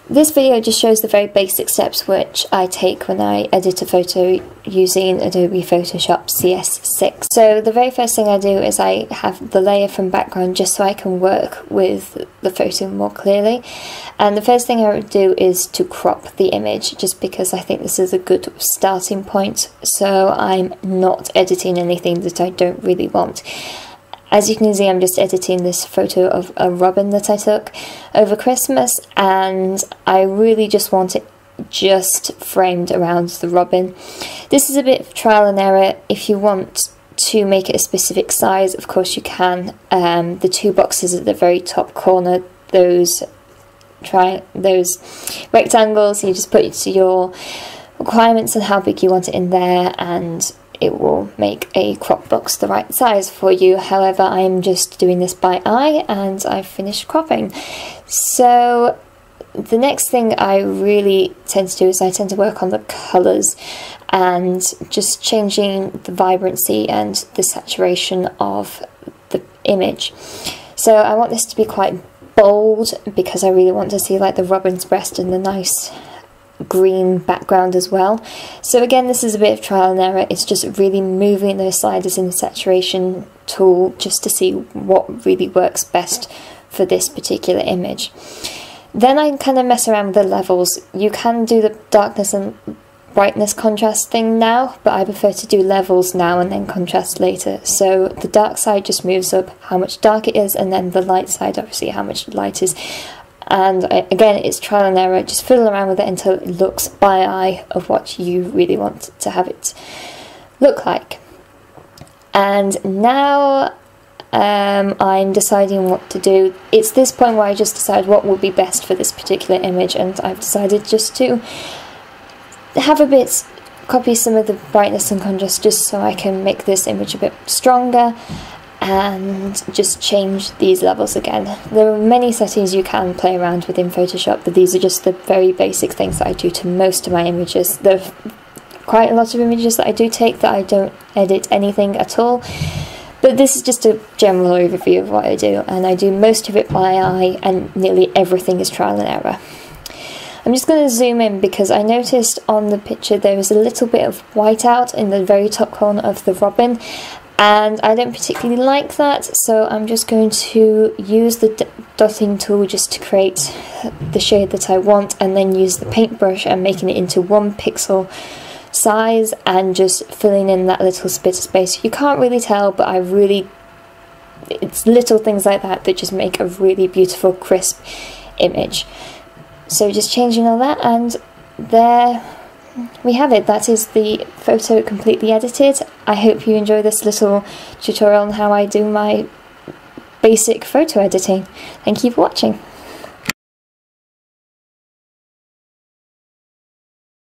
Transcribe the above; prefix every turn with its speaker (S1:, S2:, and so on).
S1: This video just shows the very basic steps which I take when I edit a photo using Adobe Photoshop CS6. So the very first thing I do is I have the layer from background just so I can work with the photo more clearly. And the first thing I would do is to crop the image, just because I think this is a good starting point, so I'm not editing anything that I don't really want. As you can see, I'm just editing this photo of a robin that I took over Christmas, and I really just want it just framed around the robin. This is a bit of trial and error. If you want to make it a specific size, of course you can. The two boxes at the very top corner, those rectangles, you just put it to your requirements and how big you want it in there, and it will make a crop box the right size for you. However, I'm just doing this by eye and I've finished cropping. So the next thing I really tend to do is I tend to work on the colours and just changing the vibrancy and the saturation of the image. So I want this to be quite bold because I really want to see like the robin's breast and the nice green background as well. So again, this is a bit of trial and error. It's just really moving those sliders in the saturation tool just to see what really works best for this particular image. Then I kind of mess around with the levels. You can do the darkness and brightness contrast thing now, but I prefer to do levels now and then contrast later. So the dark side just moves up how much dark it is, and then the light side obviously how much light is. And again, it's trial and error, just fiddle around with it until it looks by eye of what you really want to have it look like. And now I'm deciding what to do. It's this point where I just decide what will be best for this particular image, and I've decided just to have a bit, copy some of the brightness and contrast just so I can make this image a bit stronger, and just change these levels again. There are many settings you can play around with in Photoshop, but these are just the very basic things that I do to most of my images. There are quite a lot of images that I do take that I don't edit anything at all, but this is just a general overview of what I do, and I do most of it by eye, and nearly everything is trial and error. I'm just going to zoom in because I noticed on the picture there is a little bit of whiteout in the very top corner of the robin, and I don't particularly like that, so I'm just going to use the dotting tool just to create the shade that I want, and then use the paintbrush and making it into 1 pixel size and just filling in that little bit of space. You can't really tell, but it's little things like that that just make a really beautiful crisp image. So just changing all that, and there we have it. That is the photo completely edited. I hope you enjoy this little tutorial on how I do my basic photo editing. Thank you for watching.